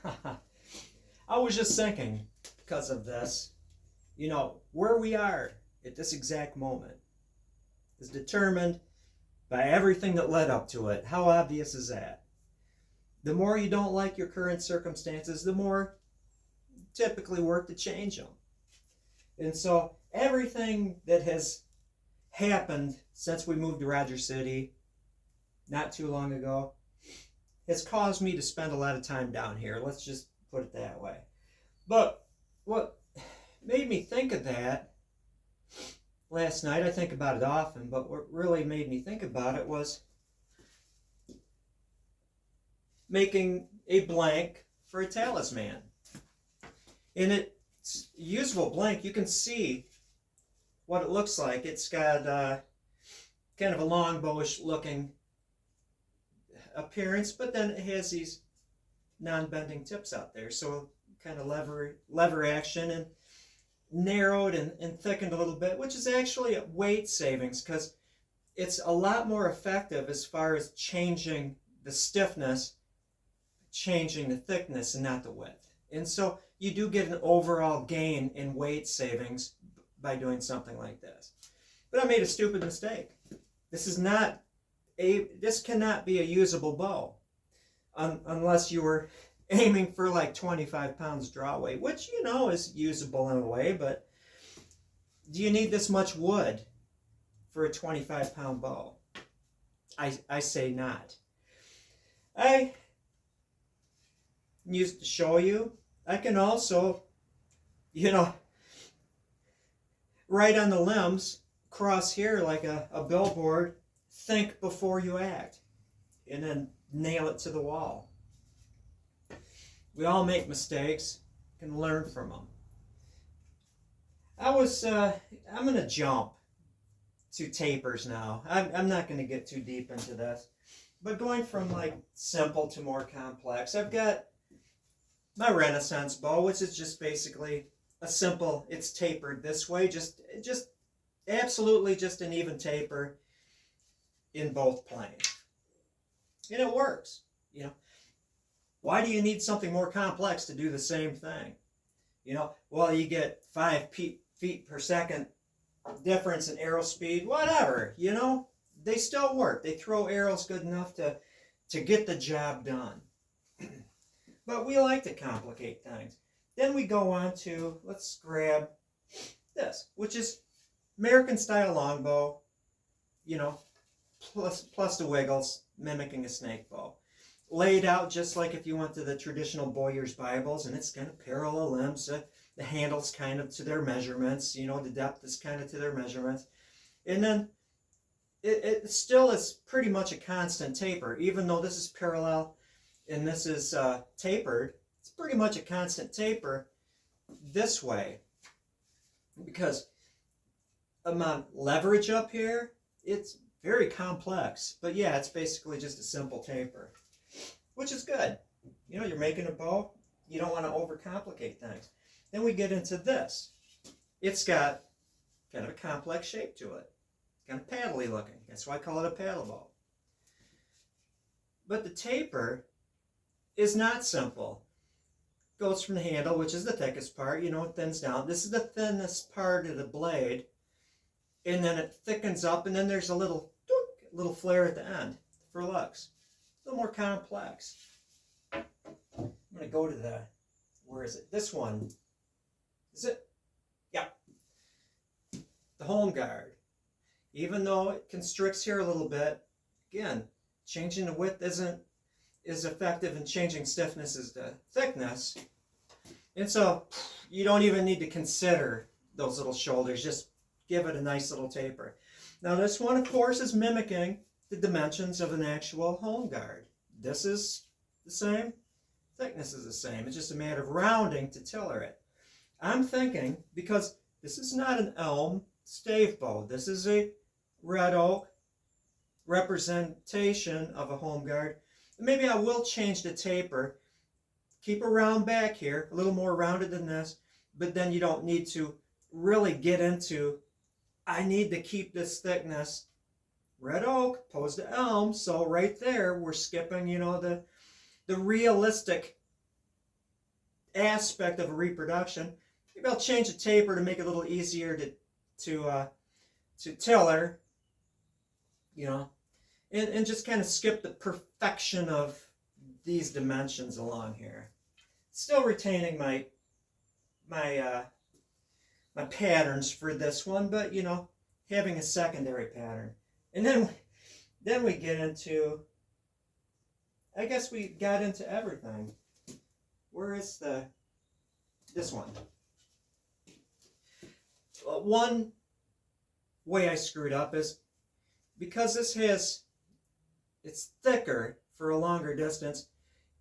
I was just thinking, because of this, where we are at this exact moment is determined by everything that led up to it. How obvious is that? The more you don't like your current circumstances, the more you typically work to change them. And so everything that has happened since we moved to Rogers City not too long ago has caused me to spend a lot of time down here. Let's just put it that way. But what made me think of that last night, I think about it often, but what really made me think about it was making a blank for a talisman. In its usable blank, you can see what it looks like. It's got kind of a longbowish looking appearance, but then it has these non-bending tips out there. So kind of lever action and narrowed and thickened a little bit, which is actually a weight savings because it's a lot more effective as far as changing the stiffness, changing the thickness and not the width. And so you do get an overall gain in weight savings by doing something like this. But I made a stupid mistake. This cannot be a usable bow unless you were aiming for like 25 pounds draw weight, which is usable in a way, but do you need this much wood for a 25-pound bow? I say not. I used to show you. I can also, write on the limbs, cross here like a billboard, think before you act, and then nail it to the wall. We all make mistakes, can learn from them. I'm going to jump to tapers now. I'm not going to get too deep into this, but going from like simple to more complex, I've got my Renaissance bow, which is just basically a simple, it's tapered this way, just absolutely just an even taper in both planes. And it works, Why do you need something more complex to do the same thing? Well, you get 5 feet per second difference in arrow speed, whatever, they still work. They throw arrows good enough to get the job done. But we like to complicate things. Then we go on to, let's grab this, which is American style longbow, plus the wiggles, mimicking a snake bow. Laid out just like if you went to the traditional Boyer's Bibles, and it's kind of parallel limbs. The handle's kind of to their measurements, the depth is kind of to their measurements. And then it still is pretty much a constant taper, even though this is parallel and this is tapered. It's pretty much a constant taper this way because amount of leverage up here, it's very complex. But yeah, it's basically just a simple taper, which is good. You're making a bow, you don't want to overcomplicate things. Then we get into this. It's got kind of a complex shape to it, kind of paddly looking. That's why I call it a paddle bow. But the taper is not simple. Goes from the handle, which is the thickest part, it thins down. This is the thinnest part of the blade, and then it thickens up, and then there's a little flare at the end for looks. A little more complex. I'm going to go to where is it? This one. Is it? Yeah. The home guard. Even though it constricts here a little bit, again, changing the width isn't as effective in changing stiffness as the thickness. And so you don't even need to consider those little shoulders. Just give it a nice little taper. Now this one, of course, is mimicking the dimensions of an actual home guard. This is the same. Thickness is the same. It's just a matter of rounding to tiller it. I'm thinking, because this is not an elm stave bow. This is a red oak representation of a home guard. Maybe I will change the taper. Keep a round back here, a little more rounded than this, but then you don't need to really get into, I need to keep this thickness. Red oak opposed to elm, so right there we're skipping, the realistic aspect of a reproduction, maybe I'll change the taper to make it a little easier to tiller, you know, and just kind of skip the perfection of these dimensions along here. Still retaining my patterns for this one, but you know, having a secondary pattern. And then we get into, I guess we got into everything. Where is this one? One way I screwed up is because it's thicker for a longer distance.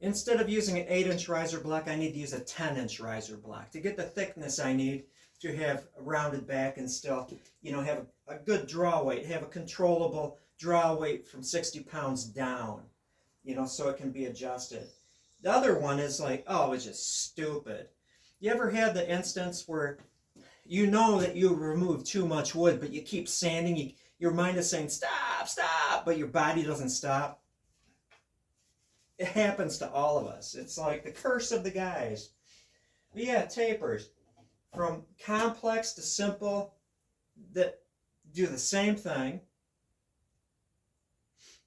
Instead of using an 8-inch riser block, I need to use a 10-inch riser block to get the thickness I need to have a rounded back and still, you know, have a good draw weight, have a controllable draw weight from 60 pounds down, you know, so it can be adjusted. The other one is like, oh, it's just stupid. You ever had the instance where you know that you removed too much wood, but you keep sanding, your mind is saying, stop, stop, but your body doesn't stop? It happens to all of us. It's like the curse of the guys. But yeah, tapers. From complex to simple, that do the same thing,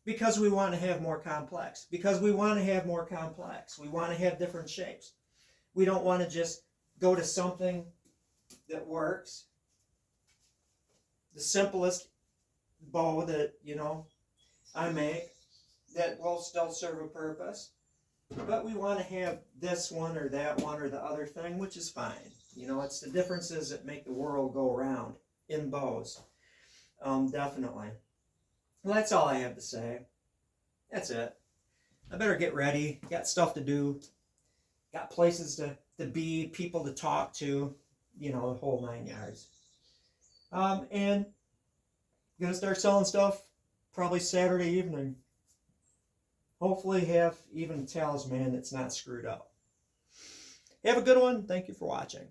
because we want to have more complex. Because we want to have more complex. We want to have different shapes. We don't want to just go to something that works. The simplest bow that, you know, I make that will still serve a purpose. But we want to have this one or that one or the other thing, which is fine. You know, it's the differences that make the world go round in bows. Definitely. Well, that's all I have to say. That's it. I better get ready. Got stuff to do. Got places to be, people to talk to. You know, the whole 9 yards. And gonna start selling stuff probably Saturday evening. Hopefully have even a talisman that's not screwed up. Have a good one. Thank you for watching.